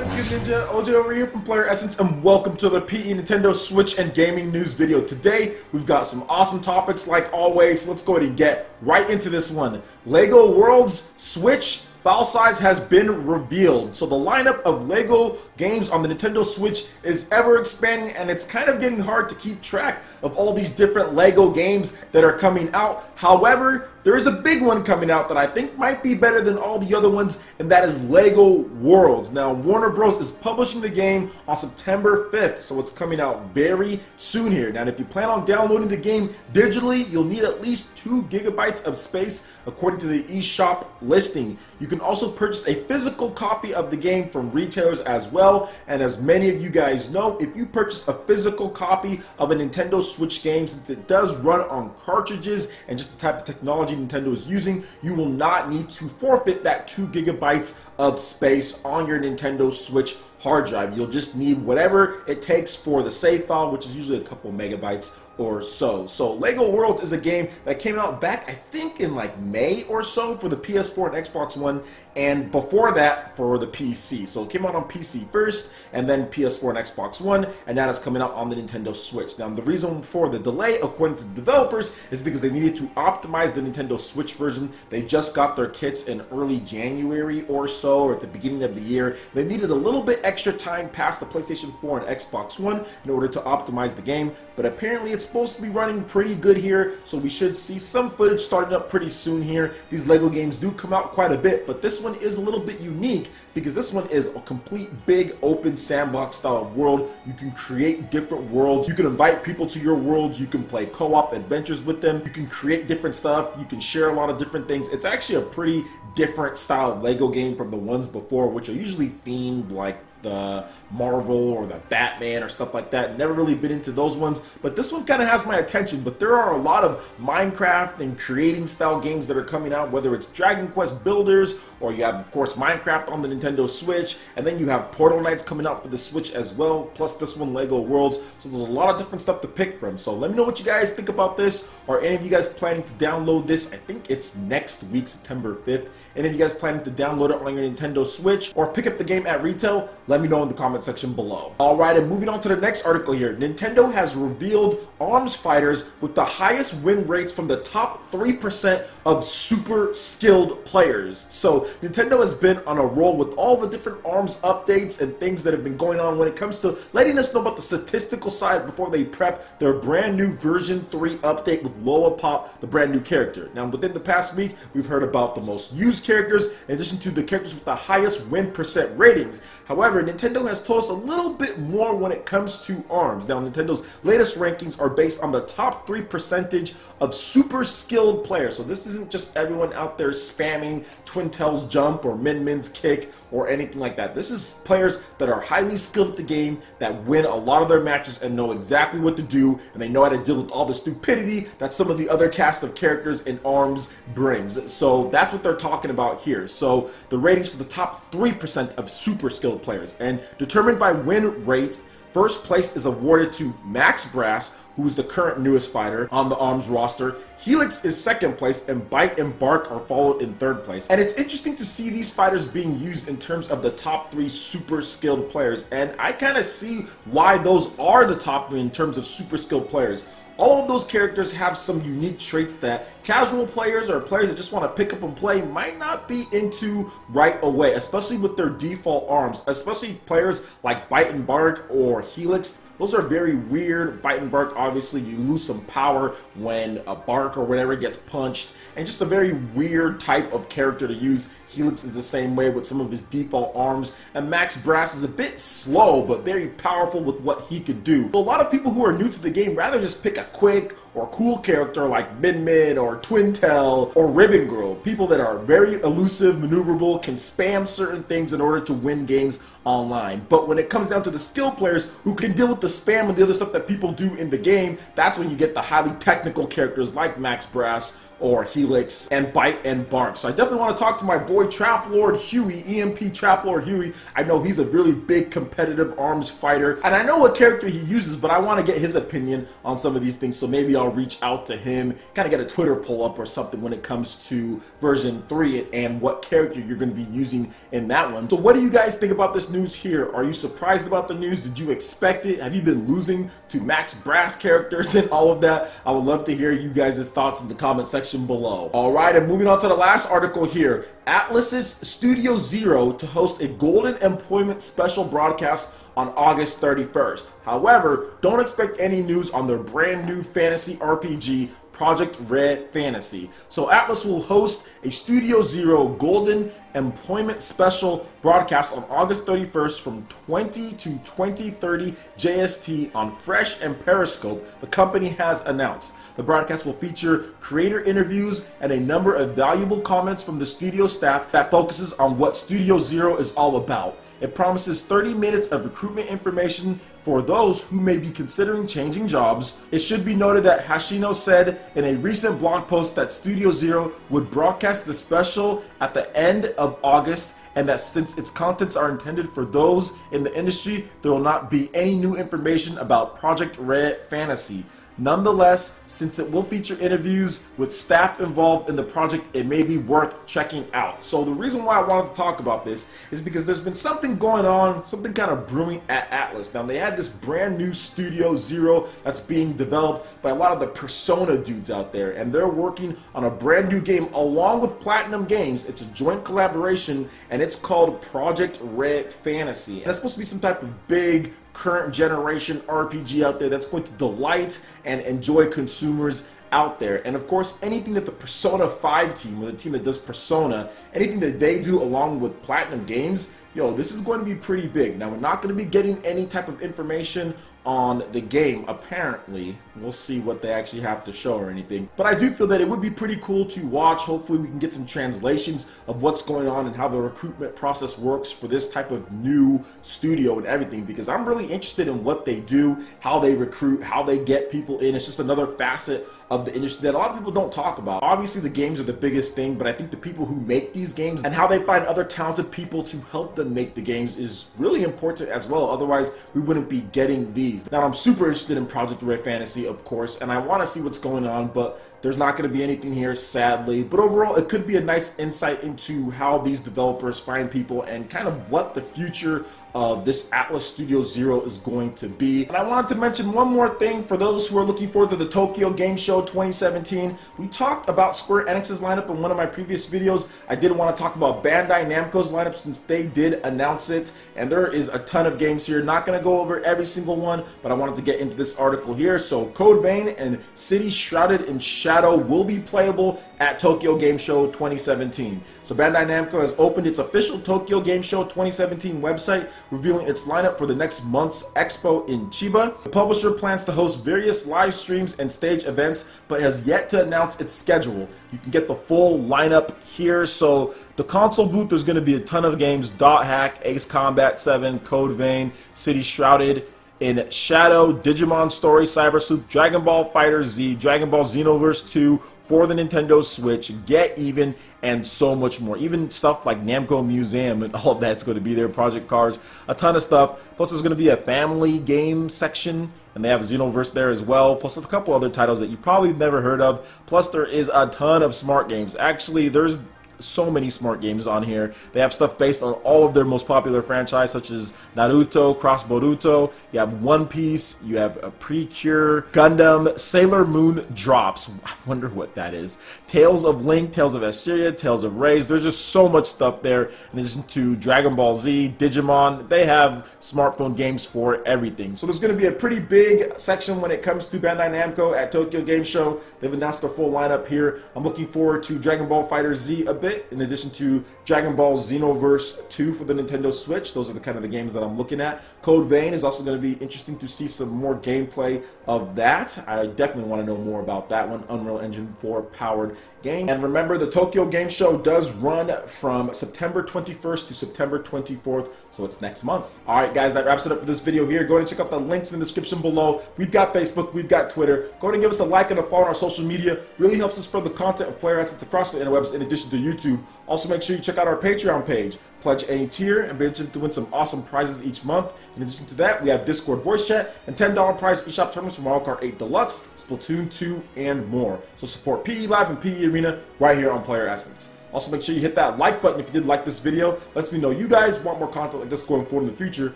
What is good, Ninja? OJ over here from PlayerEssence, and welcome to the PE Nintendo Switch and Gaming News video. Today, we've got some awesome topics like always, so let's go ahead and get right into this one. LEGO Worlds Switch file size has been revealed. So the lineup of LEGO games on the Nintendo Switch is ever expanding, and it's kind of getting hard to keep track of all these different LEGO games that are coming out. However, there is a big one coming out that I think might be better than all the other ones, and that is LEGO Worlds. Now, Warner Bros. Is publishing the game on September 5th, so it's coming out very soon here. Now, if you plan on downloading the game digitally, you'll need at least 2 gigabytes of space, according to the eShop listing. You can also purchase a physical copy of the game from retailers as well, and as many of you guys know, if you purchase a physical copy of a Nintendo Switch game, since it does run on cartridges and just the type of technology Nintendo is using, you will not need to forfeit that 2 gigabytes of space on your Nintendo Switch hard drive. You'll just need whatever it takes for the save file, which is usually a couple megabytes or so. So LEGO Worlds is a game that came out back, I think, in like May or so for the PS4 and Xbox One, and before that for the PC. So it came out on PC first, and then PS4 and Xbox One, and now it's coming out on the Nintendo Switch. Now, the reason for the delay, according to the developers, is because they needed to optimize the Nintendo Switch version. They just got their kits in early January or so, or at the beginning of the year. They needed a little bit extra time past the PlayStation 4 and Xbox One in order to optimize the game, but apparently it's supposed to be running pretty good here, so we should see some footage starting up pretty soon here. These LEGO games do come out quite a bit, but this one is a little bit unique because this one is a complete big open sandbox style of world. You can create different worlds, you can invite people to your worlds, you can play co-op adventures with them, you can create different stuff, you can share a lot of different things. It's actually a pretty different style of LEGO game from the ones before, which are usually themed like the Marvel or the Batman or stuff like that. Never really been into those ones, but this one kind of has my attention. But there are a lot of Minecraft and creating style games that are coming out, whether it's Dragon Quest Builders, or you have, of course, Minecraft on the Nintendo Switch, and then you have Portal Knights coming out for the Switch as well, plus this one, LEGO Worlds. So there's a lot of different stuff to pick from. So let me know what you guys think about this. Are any of you guys planning to download this? I think it's next week, September 5th. Any of you guys planning to download it on your Nintendo Switch or pick up the game at retail? Let me know in the comment section below. Alright, and moving on to the next article here. Nintendo has revealed ARMS fighters with the highest win rates from the top 3% of super skilled players. So Nintendo has been on a roll with all the different ARMS updates and things that have been going on when it comes to letting us know about the statistical side before they prep their brand new version 3 update with Lollipop, the brand new character. Now, within the past week, we've heard about the most used characters in addition to the characters with the highest win percent ratings. However, Nintendo has told us a little bit more when it comes to ARMS. Now, Nintendo's latest rankings are based on the top 3% of super skilled players. So this isn't just everyone out there spamming Twin Tails jump or Min Min's kick or anything like that. This is players that are highly skilled at the game, that win a lot of their matches and know exactly what to do, and they know how to deal with all the stupidity that some of the other cast of characters in ARMS brings. So that's what they're talking about here. So the ratings for the top 3% of super skilled players, and determined by win rate, first place is awarded to Max Brass, who is the current newest fighter on the ARMS roster. Helix is second place, and Bite and Bark are followed in third place. And it's interesting to see these fighters being used in terms of the top 3 super skilled players, and I kind of see why those are the top 3 in terms of super skilled players. All of those characters have some unique traits that casual players or players that just want to pick up and play might not be into right away, especially with their default ARMS, especially players like Bite and Bark or Helix. Those are very weird. Bite and Bark, obviously, you lose some power when a Bark or whatever gets punched, and just a very weird type of character to use. Helix is the same way with some of his default ARMS, and Max Brass is a bit slow but very powerful with what he can do. So a lot of people who are new to the game rather just pick a quick or cool character like Min Min or Twin Tail or Ribbon Girl. People that are very elusive, maneuverable, can spam certain things in order to win games online. But when it comes down to the skill players who can deal with the spam and the other stuff that people do in the game, that's when you get the highly technical characters like Max Brass or Helix and Bite and Bark. So I definitely want to talk to my boy Trap Lord Huey, EMP Trap Lord Huey. I know he's a really big competitive arms fighter, and I know what character he uses, but I want to get his opinion on some of these things. So maybe I'll reach out to him, kind of get a Twitter pull up or something when it comes to version 3 and what character you're going to be using in that one. So what do you guys think about this news here? Are you surprised about the news? Did you expect it? Have you been losing to max brass characters and all of that? I would love to hear you guys' thoughts in the comment section below. Alright, and moving on to the last article here. Atlus's Studio Zero to host a Golden Employment special broadcast on August 31st. However, don't expect any news on their brand new fantasy RPG, Project Red Fantasy. So Atlus will host a Studio Zero Golden Employment Special broadcast on August 31st from 20 to 20:30 JST on Fresh and Periscope, the company has announced. The broadcast will feature creator interviews and a number of valuable comments from the studio staff that focuses on what Studio Zero is all about. It promises 30 minutes of recruitment information for those who may be considering changing jobs. It should be noted that Hashino said in a recent blog post that Studio Zero would broadcast the special at the end of August, and that since its contents are intended for those in the industry, there will not be any new information about Project Red Fantasy. Nonetheless, since it will feature interviews with staff involved in the project, it may be worth checking out. So the reason why I wanted to talk about this is because there's been something going on, something kind of brewing at Atlus. Now, they had this brand new Studio Zero that's being developed by a lot of the Persona dudes out there, and they're working on a brand new game along with Platinum Games. It's a joint collaboration, and it's called Project Red Fantasy. And it's supposed to be some type of big current generation RPG out there that's going to delight and enjoy consumers out there. And of course, anything that the Persona 5 team, or the team that does Persona, anything that they do along with Platinum Games, yo, this is going to be pretty big. Now, we're not going to be getting any type of information on the game, apparently. We'll see what they actually have to show or anything. But I do feel that it would be pretty cool to watch. Hopefully we can get some translations of what's going on and how the recruitment process works for this type of new studio and everything, because I'm really interested in what they do, how they recruit, how they get people in. It's just another facet of the industry that a lot of people don't talk about. Obviously the games are the biggest thing, but I think the people who make these games and how they find other talented people to help them make the games is really important as well. Otherwise we wouldn't be getting these. Now, I'm super interested in Project Red Fantasy, of course, and I want to see what's going on, but there's not going to be anything here, sadly. But overall, it could be a nice insight into how these developers find people and kind of what the future of this Atlus Studio Zero is going to be. And I wanted to mention one more thing for those who are looking forward to the Tokyo Game Show 2017. We talked about Square Enix's lineup in one of my previous videos. I did want to talk about Bandai Namco's lineup since they did announce it, and there is a ton of games here. Not going to go over every single one, but I wanted to get into this article here. So Code Vein and Cities Shrouded in Shadow will be playable at Tokyo Game Show 2017. So Bandai Namco has opened its official Tokyo Game Show 2017 website, revealing its lineup for the next month's expo in Chiba. The publisher plans to host various live streams and stage events, but has yet to announce its schedule. You can get the full lineup here. So the console booth, there's going to be a ton of games: Dot Hack, Ace Combat 7, Code Vein, City Shrouded in Shadow, Digimon Story, Cyber Sleuth, Dragon Ball FighterZ, Dragon Ball Xenoverse 2 for the Nintendo Switch, Get Even, and so much more. Even stuff like Namco Museum and all of that's going to be there, Project Cars, a ton of stuff. Plus there's going to be a family game section, and they have Xenoverse there as well, plus a couple other titles that you probably never heard of. Plus there is a ton of smart games. Actually, there's so many smart games on here. They have stuff based on all of their most popular franchise, such as Naruto, Cross Boruto, you have One Piece, you have a Precure, Gundam, Sailor Moon Drops, I wonder what that is, Tales of Link, Tales of Asteria, Tales of Rays. There's just so much stuff there. In addition to Dragon Ball Z, Digimon, they have smartphone games for everything. So there's going to be a pretty big section when it comes to Bandai Namco at Tokyo Game Show. They've announced their full lineup here. I'm looking forward to Dragon Ball FighterZ a bit. it, in addition to Dragon Ball Xenoverse 2 for the Nintendo Switch. Those are the kind of the games that I'm looking at. Code Vein is also going to be interesting to see some more gameplay of that. I definitely want to know more about that one. Unreal Engine 4 powered game. And remember, the Tokyo Game Show does run from September 21st to September 24th, so it's next month. Alright guys, that wraps it up for this video here. Go ahead and check out the links in the description below. We've got Facebook, we've got Twitter. Go ahead and give us a like and a follow on our social media. Really helps us spread the content of PlayerEssence across the interwebs in addition to YouTube. Also make sure you check out our Patreon page. Pledge any tier and be entered to win some awesome prizes each month. In addition to that, we have Discord voice chat and $10 prize eShop tournaments from Mario Kart 8 Deluxe, Splatoon 2, and more. So support PE Live and PE Arena right here on PlayerEssence. Also make sure you hit that like button if you did like this video. Lets me know you guys want more content like this going forward in the future.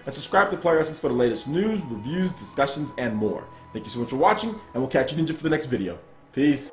And subscribe to PlayerEssence for the latest news, reviews, discussions, and more. Thank you so much for watching, and we'll catch you ninja for the next video. Peace.